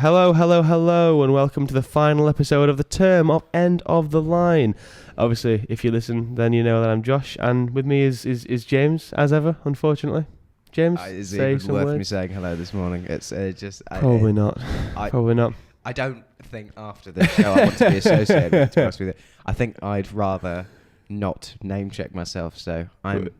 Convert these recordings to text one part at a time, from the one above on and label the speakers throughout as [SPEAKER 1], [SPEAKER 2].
[SPEAKER 1] Hello, hello, hello, and welcome to the final episode of the term of End of the Line. Obviously, if you listen, then you know that I'm Josh, and with me is James, as ever, unfortunately. James,
[SPEAKER 2] is
[SPEAKER 1] say
[SPEAKER 2] it
[SPEAKER 1] some
[SPEAKER 2] worth
[SPEAKER 1] words?
[SPEAKER 2] me saying hello this morning? It's just...
[SPEAKER 1] Probably not. Probably not.
[SPEAKER 2] I don't think after this show I want to be associated with, to be honest with you. I think I'd rather not name check myself, so I'm...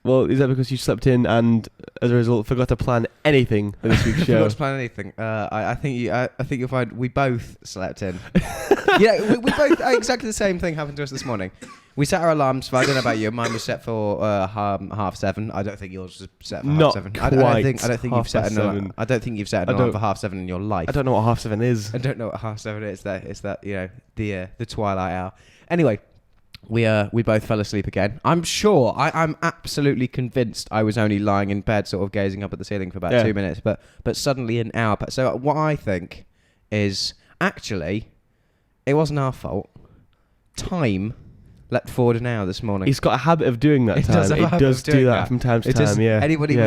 [SPEAKER 1] Well, is that because you slept in and, as a result, forgot to plan anything for this week's show?
[SPEAKER 2] Forgot to plan anything. I think you'll find we both slept in. Yeah, we both exactly the same thing happened to us this morning. We set our alarms for, I don't know about you, mine was set for 7:30. I don't think yours was set for
[SPEAKER 1] Not
[SPEAKER 2] 7:30.
[SPEAKER 1] quite.
[SPEAKER 2] I don't think you've set an alarm. I don't think you've set an alarm for 7:30 in your life.
[SPEAKER 1] I don't know what 7:30 is.
[SPEAKER 2] I don't know what 7:30 is. It's that the twilight hour. Anyway. We both fell asleep again. I'm sure, I'm absolutely convinced I was only lying in bed sort of gazing up at the ceiling for about 2 minutes, but suddenly an hour passed. So what I think is, actually, it wasn't our fault. Time leapt forward an hour this morning.
[SPEAKER 1] He's got a habit of doing that. It does do that from time to time, yeah.
[SPEAKER 2] Anybody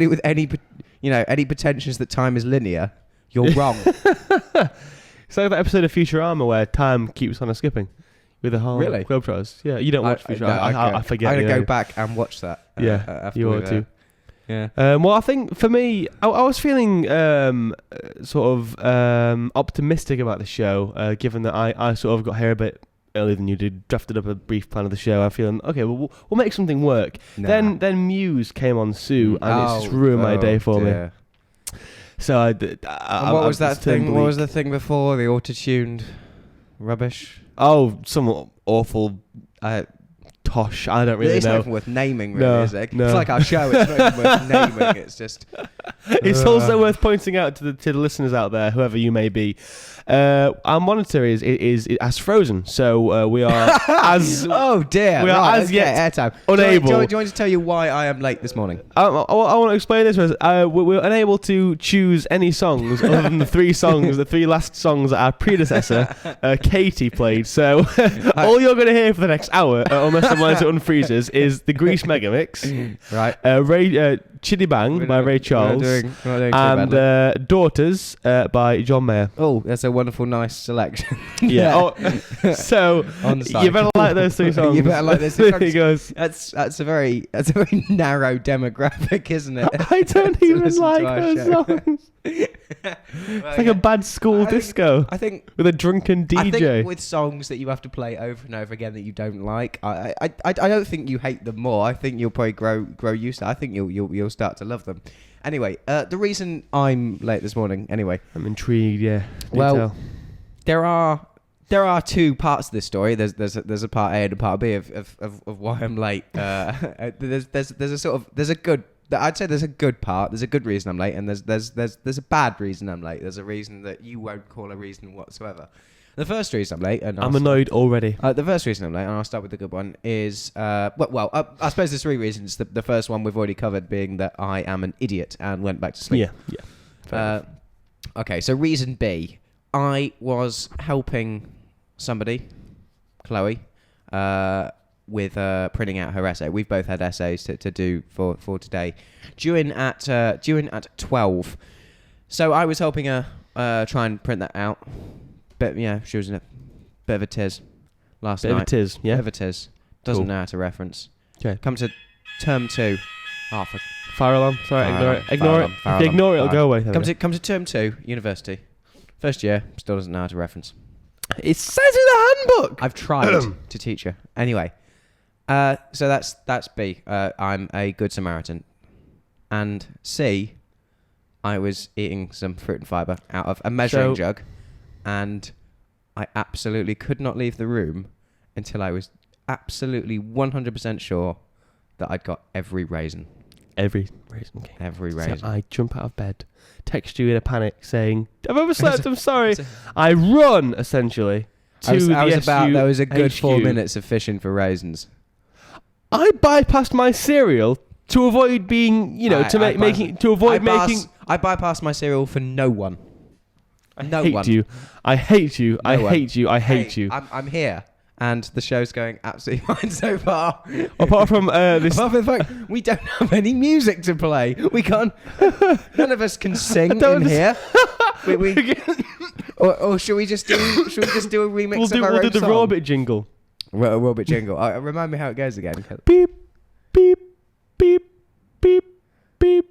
[SPEAKER 2] with any pretensions that time is linear, you're wrong.
[SPEAKER 1] It's like that episode of Futurama where time keeps on skipping. With the whole Globetrotters. Yeah, you don't watch Futurama. I forget.
[SPEAKER 2] I'm going to go back and watch that.
[SPEAKER 1] After you ought to.
[SPEAKER 2] Yeah.
[SPEAKER 1] Well, I think for me, I was feeling optimistic about the show, given that I sort of got here a bit earlier than you did, drafted up a brief plan of the show. I'm feeling, okay, well, we'll make something work. Nah. Then Muse came on Sue, and it's just ruined my day for me. So
[SPEAKER 2] what was that thing? Bleak. What was the thing before? The auto-tuned rubbish?
[SPEAKER 1] Oh, some awful tosh. I don't really know.
[SPEAKER 2] It's not even worth naming, really, is it? No. It's like our show. It's not even worth naming. It's just...
[SPEAKER 1] It's also worth pointing out to the listeners out there, whoever you may be, our monitor is frozen. So we are as...
[SPEAKER 2] Oh, dear.
[SPEAKER 1] We are as yet
[SPEAKER 2] airtime.
[SPEAKER 1] Unable...
[SPEAKER 2] Do you want me to tell you why I am late this morning?
[SPEAKER 1] I want to explain this. We're unable to choose any songs other than the three last songs that our predecessor, Katie, played. So all you're going to hear for the next hour, unless the monitor unfreezes, is the Grease Mega Mix.
[SPEAKER 2] Right.
[SPEAKER 1] Chitty Bang by Ray Charles. And Daughters by John Mayer.
[SPEAKER 2] Oh, that's a wonderful, nice selection.
[SPEAKER 1] Yeah. So you better like those three songs.
[SPEAKER 2] You better like those three songs.
[SPEAKER 1] There he goes.
[SPEAKER 2] That's a very narrow demographic, isn't it?
[SPEAKER 1] I don't even like those songs. It's like a bad school disco. I think with a drunken DJ.
[SPEAKER 2] I think with songs that you have to play over and over again that you don't like, I don't think you hate them more. I think you'll probably grow used to it. I think you'll start to love them. Anyway, the reason I'm late this morning. Anyway,
[SPEAKER 1] I'm intrigued. Yeah.
[SPEAKER 2] Well, there are two parts of this story. There's a part A and a part B of why I'm late. There's a good. I'd say there's a good part. There's a good reason I'm late, and there's a bad reason I'm late. There's a reason that you won't call a reason whatsoever. The first reason I'm late, and
[SPEAKER 1] I'm annoyed already.
[SPEAKER 2] The first reason I'm late, and I'll start with the good one, is I suppose there's three reasons. The first one we've already covered, being that I am an idiot and went back to sleep.
[SPEAKER 1] Yeah.
[SPEAKER 2] Okay, so reason B, I was helping somebody, Chloe, with printing out her essay. We've both had essays to do for today, due in at 12. So I was helping her try and print that out. But yeah, she was in a bit of a tiz last night.
[SPEAKER 1] Bit of a tiz, yeah.
[SPEAKER 2] Bit of a tiz. Doesn't know how to reference.
[SPEAKER 1] Okay.
[SPEAKER 2] Come to term 2. Oh, for
[SPEAKER 1] fire alarm. Sorry, ignore it. If you ignore it, it'll go away.
[SPEAKER 2] Come to term 2, university. First year, still doesn't know how to reference.
[SPEAKER 1] It says in the handbook.
[SPEAKER 2] I've tried to teach her. Anyway, so that's B. I'm a good Samaritan. And C, I was eating some fruit and fibre out of a measuring jug. And I absolutely could not leave the room until I was absolutely 100% sure that I'd got every raisin.
[SPEAKER 1] Every raisin. Okay.
[SPEAKER 2] Every raisin.
[SPEAKER 1] So I jump out of bed, text you in a panic saying, I've overslept, I'm sorry. I run, essentially, to
[SPEAKER 2] there was a good 4 minutes of fishing for raisins.
[SPEAKER 1] I bypassed my cereal to avoid being, I
[SPEAKER 2] bypassed my cereal for no one.
[SPEAKER 1] I hate you. I hate you. I hate you. I hate you.
[SPEAKER 2] I'm here, And the show's going absolutely fine so far.
[SPEAKER 1] Apart from this.
[SPEAKER 2] Apart from the fact we don't have any music to play. We can't. None of us can sing in here. Or should we just do? Should we just do a remix of our own
[SPEAKER 1] We'll do the
[SPEAKER 2] song?
[SPEAKER 1] Robit jingle.
[SPEAKER 2] Robit jingle. Remind me how it goes again.
[SPEAKER 1] Beep, beep, beep, beep, beep.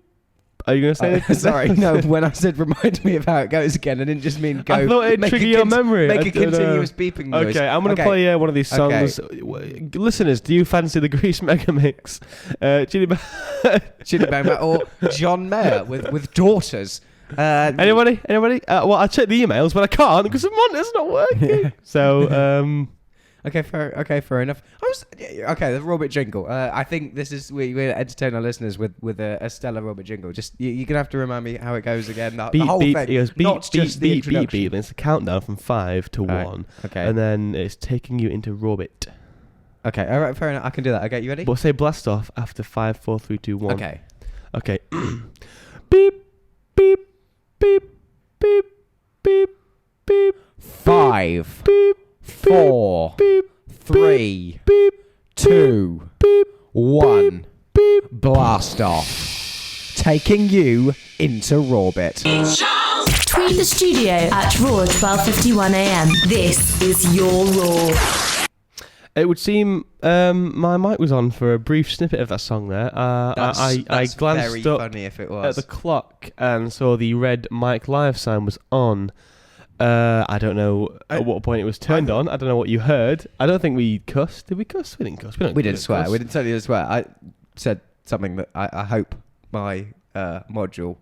[SPEAKER 1] Are you going to say it?
[SPEAKER 2] Sorry, no. When I said remind me of how it goes again, I didn't just mean go.
[SPEAKER 1] I thought it'd trigger your memory.
[SPEAKER 2] Make a continuous beeping noise.
[SPEAKER 1] Okay, I'm going to play one of these songs. Okay. Listeners, do you fancy the Grease Mega Mix? Chili
[SPEAKER 2] Bang Bang or John Mayer with Daughters.
[SPEAKER 1] Anybody? Well, I checked the emails, but I can't because the monitor's not working. So,
[SPEAKER 2] Okay, fair enough. The Robert jingle. I think this is we entertain our listeners with a stellar Robert jingle. Just you're gonna have to remind me how it goes again. The whole thing,
[SPEAKER 1] it goes beep,
[SPEAKER 2] not
[SPEAKER 1] beep,
[SPEAKER 2] just the
[SPEAKER 1] beep, beep,
[SPEAKER 2] introduction.
[SPEAKER 1] beep. It's a countdown from 5 to 1.
[SPEAKER 2] Okay.
[SPEAKER 1] And then it's taking you into Robit.
[SPEAKER 2] Okay, all right, fair enough. I can do that. Okay, you ready?
[SPEAKER 1] But say blast off after 5, 4, 3, 2, 1.
[SPEAKER 2] Okay.
[SPEAKER 1] Beep, beep, beep, beep, beep, beep.
[SPEAKER 2] 5,
[SPEAKER 1] Beep,
[SPEAKER 2] 4,
[SPEAKER 1] beep,
[SPEAKER 2] 3,
[SPEAKER 1] beep,
[SPEAKER 2] 2,
[SPEAKER 1] beep,
[SPEAKER 2] 1.
[SPEAKER 1] beep.
[SPEAKER 2] Blast off. Taking you into Rorbit.
[SPEAKER 3] Tweet the studio at Raw 12:51am. This is your Raw.
[SPEAKER 1] It would seem my mic was on for a brief snippet of that song there. I glanced
[SPEAKER 2] very
[SPEAKER 1] up
[SPEAKER 2] funny if it
[SPEAKER 1] at
[SPEAKER 2] was.
[SPEAKER 1] the clock and saw the red mic live sign was on. I don't know at what point it was turned on. I don't know what you heard. I don't think we cussed. Did we cuss? We didn't cuss.
[SPEAKER 2] We didn't swear.
[SPEAKER 1] cuss.
[SPEAKER 2] We didn't totally swear. I said something that I hope my module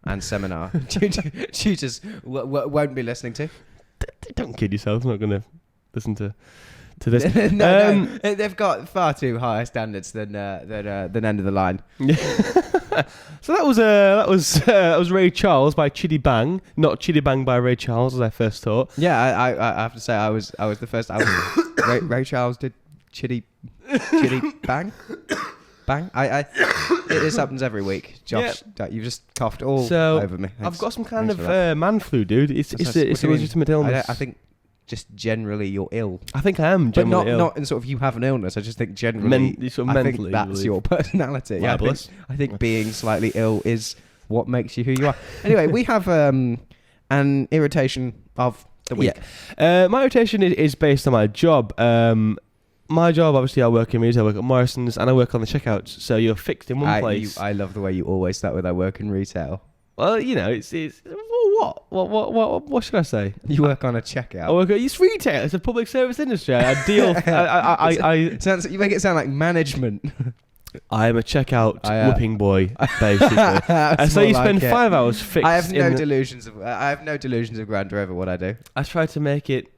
[SPEAKER 2] and seminar tutors won't be listening to.
[SPEAKER 1] Don't kid yourself. I'm not going to listen to this.
[SPEAKER 2] No, they've got far too high standards than End of the Line.
[SPEAKER 1] So that was Ray Charles by Chitty Bang, not Chitty Bang by Ray Charles as I first thought.
[SPEAKER 2] Yeah, I have to say I was the first. Ray Charles did Chitty Bang. Bang! This happens every week. Josh, you've just coughed all over me.
[SPEAKER 1] I've got some kind of man flu, dude. It's a legitimate illness.
[SPEAKER 2] I think just generally you're ill.
[SPEAKER 1] I think I am generally ill.
[SPEAKER 2] Not in sort of you have an illness. I just think generally,
[SPEAKER 1] sort of
[SPEAKER 2] I
[SPEAKER 1] mentally,
[SPEAKER 2] think that's your personality. Yeah, I think being slightly ill is what makes you who you are. Anyway, we have an irritation of the week.
[SPEAKER 1] Yeah. My irritation is based on my job. My job, obviously, I work in retail, I work at Morrison's, and I work on the checkouts. So you're fixed in one place.
[SPEAKER 2] I love the way you always start with I work in retail.
[SPEAKER 1] Well, you know, it's what should I say?
[SPEAKER 2] You work on a checkout.
[SPEAKER 1] I work at it's retail. It's a public service industry. I deal.
[SPEAKER 2] You make it sound like management.
[SPEAKER 1] I am a checkout whipping boy, basically. So you spend 5 hours fixed.
[SPEAKER 2] I have no delusions of grandeur over what I do.
[SPEAKER 1] I try to make it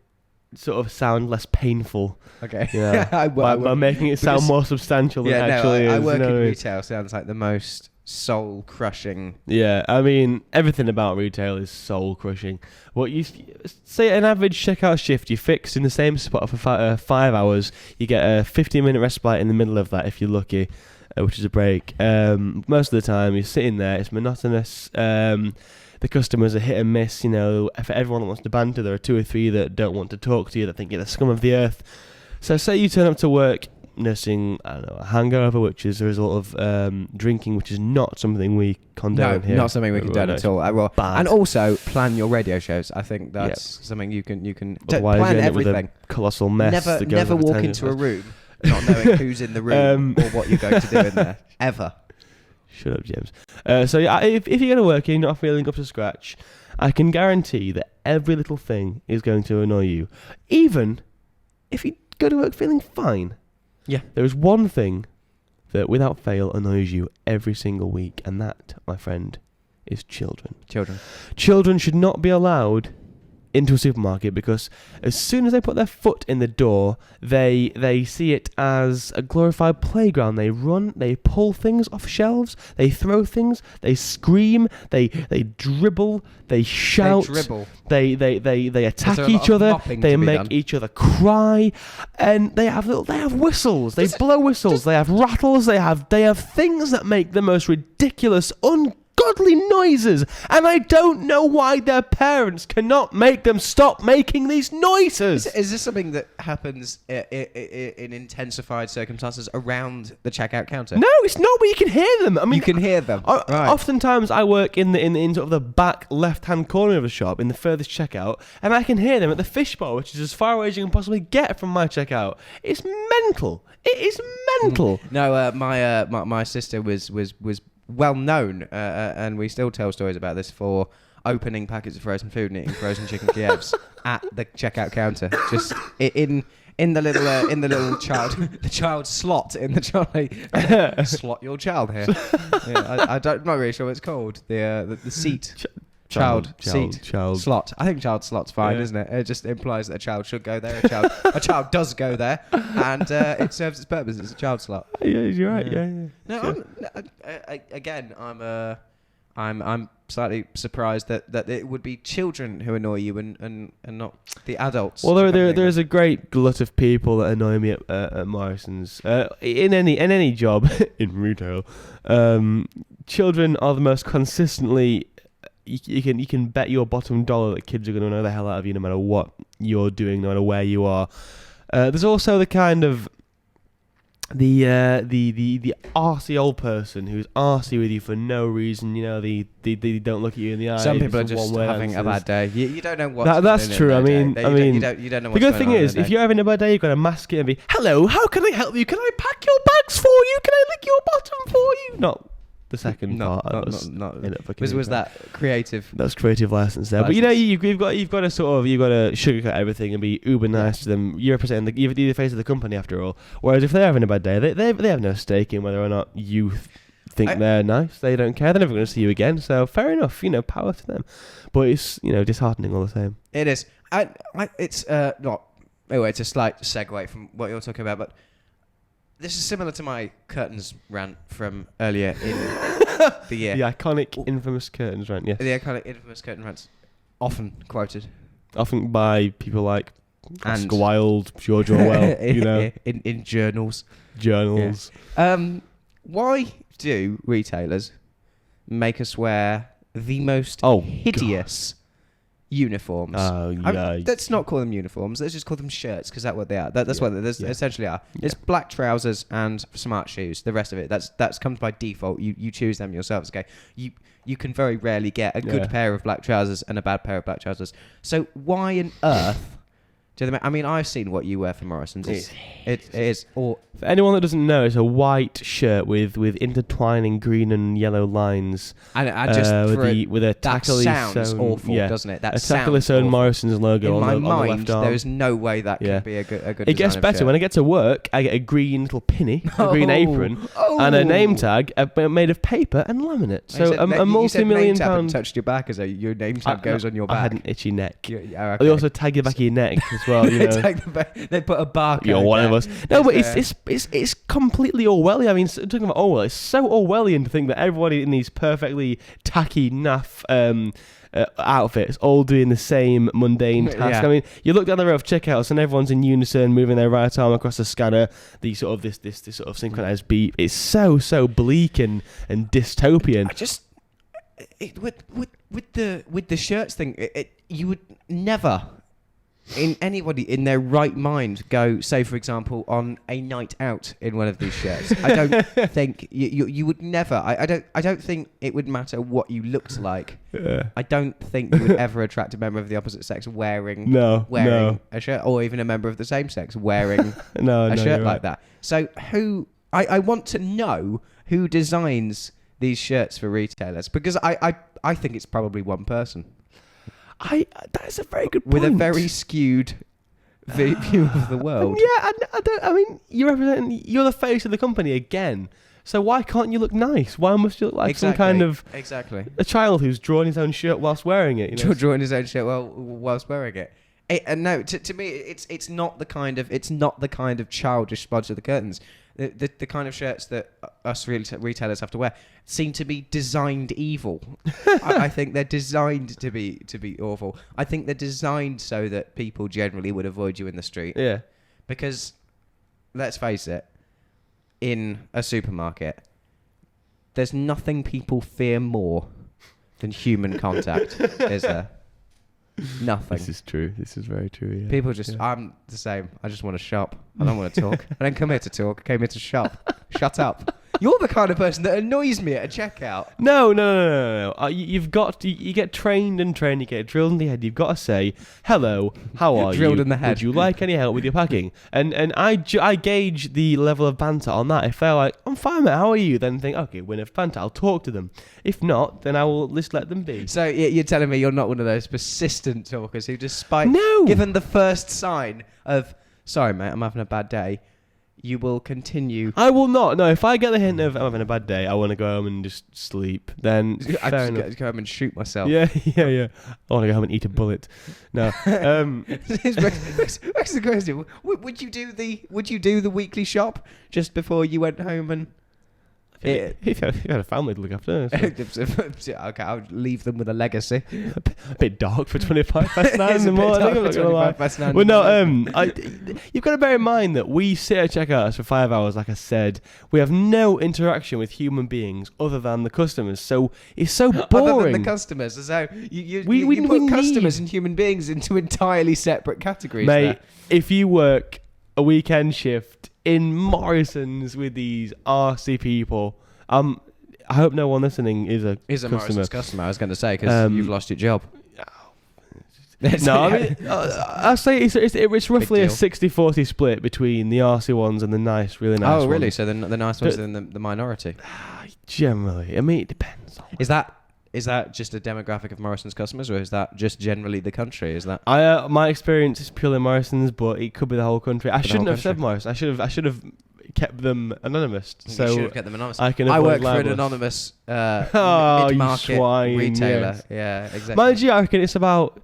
[SPEAKER 1] sort of sound less painful.
[SPEAKER 2] Okay.
[SPEAKER 1] Yeah. by making it sound more substantial than it actually is.
[SPEAKER 2] I work in retail sounds like the most soul crushing.
[SPEAKER 1] Yeah, I mean everything about retail is soul crushing. What you say an average checkout shift, you're fixed in the same spot for 5 hours. You get a 15-minute respite in the middle of that if you're lucky, which is a break. Most of the time you're sitting there. It's monotonous. The customers are hit and miss. You know, for everyone that wants to banter, there are 2 or 3 that don't want to talk to you, that think you're the scum of the earth. So say you turn up to work nursing, I don't know, a hangover, which is a result of drinking, which is not something we condone here.
[SPEAKER 2] No, not something we condone at all. And also plan your radio shows. I think that's something you can plan everything. With a
[SPEAKER 1] colossal mess.
[SPEAKER 2] Never walk into a room not knowing who's in the room or what you're going to do in there ever.
[SPEAKER 1] Shut up, James. So yeah, if you're going to work and you're not feeling up to scratch, I can guarantee that every little thing is going to annoy you, even if you go to work feeling fine.
[SPEAKER 2] Yeah.
[SPEAKER 1] There is one thing that without fail annoys you every single week, and that, my friend, is children. Children should not be allowed into a supermarket because as soon as they put their foot in the door, they see it as a glorified playground. They run, they pull things off shelves, they throw things, they scream, they dribble, they shout, they attack each other, they make each other cry, and they have whistles, blow whistles, they have rattles, they have things that make the most ridiculous, ungodly ungodly noises, and I don't know why their parents cannot make them stop making these noises.
[SPEAKER 2] Is this something that happens in intensified circumstances around the checkout counter?
[SPEAKER 1] No, it's not, but you can hear them. I mean,
[SPEAKER 2] you can hear them. Right.
[SPEAKER 1] Oftentimes I work in sort of the back left-hand corner of the shop, in the furthest checkout, and I can hear them at the fish bowl, which is as far away as you can possibly get from my checkout. It's mental. It is mental.
[SPEAKER 2] No, my sister was well known, and we still tell stories about this, for opening packets of frozen food and eating frozen chicken Kievs at the checkout counter, just in the little child slot in the trolley. Slot your child here. I'm not really sure what it's called. The seat. Child slot. I think child slot's fine, isn't it? It just implies that a child should go there. A child does go there, and it serves its purpose. It's a child slot.
[SPEAKER 1] Yeah, you're right. Yeah.
[SPEAKER 2] No, sure. I'm slightly surprised that it would be children who annoy you and not the adults.
[SPEAKER 1] Well, there is a great glut of people that annoy me at Morrison's. In any job in retail, children are the most consistently. You can bet your bottom dollar that kids are going to annoy the hell out of you no matter what you're doing, no matter where you are. There's also the kind of the arsey old person who's arsey with you for no reason. You know, they don't look at you in the eye.
[SPEAKER 2] Some people are just having a bad day. You don't know what.
[SPEAKER 1] That's true. I mean,
[SPEAKER 2] you don't know.
[SPEAKER 1] The good thing is, if you're having a bad day, you've got to mask it and be, "Hello, how can I help you? Can I pack your bags for you? Can I lick your bottom for you?" Not the second part.
[SPEAKER 2] Was that creative?
[SPEAKER 1] That's creative license there. But you know, you've got to sugarcoat everything and be uber nice to them. You're representing you're the face of the company after all. Whereas if they're having a bad day, they have no stake in whether or not you think they're nice. They don't care. They're never going to see you again. So fair enough. Power to them. But it's disheartening all the same.
[SPEAKER 2] It is. It's not. Anyway, it's a slight segue from what you're talking about, but. This is similar to my curtains rant from earlier in the year.
[SPEAKER 1] The iconic, infamous curtains rant, yes.
[SPEAKER 2] The iconic, infamous curtain rants. Often quoted.
[SPEAKER 1] Often by people like Oscar Wilde, George Orwell,
[SPEAKER 2] In journals.
[SPEAKER 1] Journals.
[SPEAKER 2] Yeah. Why do retailers make us wear the most hideous uniforms? Let's not call them uniforms. Let's just call them shirts, because that's what they are. That's what they essentially are. It's black trousers and smart shoes. The rest of it, that comes by default. You choose them yourselves. Okay. You can very rarely get a good pair of black trousers and a bad pair of black trousers. So why on earth? I mean, I've seen what you wear for Morrison's. It is. Or
[SPEAKER 1] for anyone that doesn't know, it's a white shirt with intertwining green and yellow lines.
[SPEAKER 2] And I just
[SPEAKER 1] with a tactily
[SPEAKER 2] sounds
[SPEAKER 1] sewn,
[SPEAKER 2] awful, doesn't it? That
[SPEAKER 1] a tactily sewn Morrison's logo
[SPEAKER 2] in
[SPEAKER 1] on
[SPEAKER 2] my
[SPEAKER 1] the left arm.
[SPEAKER 2] There is no way that can be a good.
[SPEAKER 1] It gets better when I get to work. I get a green little pinny, a green apron, and a name tag made of paper and laminate. So a multi-million pound.
[SPEAKER 2] Touched your back as your name tag goes on your back.
[SPEAKER 1] I had an itchy neck. They also tag the back of your neck as well.
[SPEAKER 2] They put a barcode.
[SPEAKER 1] You're one of us. No, but it's completely Orwellian. I mean, talking about Orwell, it's so Orwellian to think that everybody in these perfectly tacky naff outfits all doing the same mundane task. I mean, you look down the row of checkouts and everyone's in unison, moving their right arm across the scanner. The sort of this sort of synchronized beep. It's so bleak and dystopian.
[SPEAKER 2] With the shirts thing, you would never. Anybody in their right mind go, say for example, on a night out in one of these shirts. I don't think you would never. I don't think it would matter what you looked like. I don't think you would ever attract a member of the opposite sex wearing a shirt, or even a member of the same sex wearing a shirt like that. So I want to know who designs these shirts for retailers, because I think it's probably one person.
[SPEAKER 1] That's a very good point.
[SPEAKER 2] With a very skewed view of the world.
[SPEAKER 1] I mean, you're the face of the company again. So why can't you look nice? Why must you look like some kind of a child who's drawn his own shirt whilst wearing it?
[SPEAKER 2] Drawing his own shirt whilst wearing it. No, to me, it's not the kind of childish response to the curtains. The kind of shirts that us retailers have to wear seem to be designed evil. I think they're designed to be awful. I think they're designed so that people generally would avoid you in the street.
[SPEAKER 1] Yeah.
[SPEAKER 2] Because, let's face it, in a supermarket, there's nothing people fear more than human contact, is there? Nothing.
[SPEAKER 1] This is true. This is very true. Yeah.
[SPEAKER 2] People just, I'm the same. I just want to shop. I don't want to talk. I don't come here to talk. I came here to shop. Shut up. You're the kind of person that annoys me at a checkout.
[SPEAKER 1] No. You've got to, you get trained, you get drilled in the head. You've got to say, hello, how are you?
[SPEAKER 2] Drilled in the head.
[SPEAKER 1] Would you like any help with your packing? And I gauge the level of banter on that. If they're like, I'm fine, mate, how are you? Then think, okay, when if banter, I'll talk to them. If not, then I will just let them be.
[SPEAKER 2] So you're telling me you're not one of those persistent talkers who, despite
[SPEAKER 1] No.
[SPEAKER 2] given the first sign of, sorry, mate, I'm having a bad day, you will continue.
[SPEAKER 1] I will not. No, if I get the hint of I'm having a bad day, I want to go home and just sleep, then
[SPEAKER 2] I
[SPEAKER 1] fair
[SPEAKER 2] just
[SPEAKER 1] enough.
[SPEAKER 2] go home and shoot myself.
[SPEAKER 1] Yeah. I want to go home and eat a bullet. No.
[SPEAKER 2] What's the question? Would you do the weekly shop just before you went home and?
[SPEAKER 1] If you had a family to look after. So.
[SPEAKER 2] Okay, I'll leave them with a legacy.
[SPEAKER 1] A bit dark for 25 past 9 in the morning. I'm not gonna lie.
[SPEAKER 2] Past 9
[SPEAKER 1] Well, no, you've got to bear in mind that we sit at checkouts for 5 hours, like I said. We have no interaction with human beings other than the customers, so it's so boring.
[SPEAKER 2] Other than the customers, so you
[SPEAKER 1] We
[SPEAKER 2] put customers
[SPEAKER 1] need-
[SPEAKER 2] and human beings into entirely separate categories.
[SPEAKER 1] Mate,
[SPEAKER 2] there.
[SPEAKER 1] if you work a weekend shift in Morrison's with these RC people, I hope no one listening is a customer.
[SPEAKER 2] Morrison's customer, I was going to say, because you've lost your job.
[SPEAKER 1] No, I mean, I say it's roughly a
[SPEAKER 2] deal.
[SPEAKER 1] 60-40 split between the RC ones and the nice, really nice ones.
[SPEAKER 2] Oh, really? So the nice ones are in the minority.
[SPEAKER 1] Generally, I mean, it depends.
[SPEAKER 2] Is that just a demographic of Morrison's customers, or is that just generally the country? Is that?
[SPEAKER 1] My experience is purely Morrison's, but it could be the whole country. I
[SPEAKER 2] the
[SPEAKER 1] shouldn't
[SPEAKER 2] whole
[SPEAKER 1] have said
[SPEAKER 2] country.
[SPEAKER 1] Morrison. I should have kept them anonymous. So
[SPEAKER 2] you should have kept them anonymous.
[SPEAKER 1] I can
[SPEAKER 2] I
[SPEAKER 1] avoid
[SPEAKER 2] work for an
[SPEAKER 1] libels.
[SPEAKER 2] anonymous
[SPEAKER 1] Oh, you
[SPEAKER 2] mid-market
[SPEAKER 1] swine,
[SPEAKER 2] retailer.
[SPEAKER 1] yes.
[SPEAKER 2] Yeah, exactly.
[SPEAKER 1] Mind you, I reckon it's about.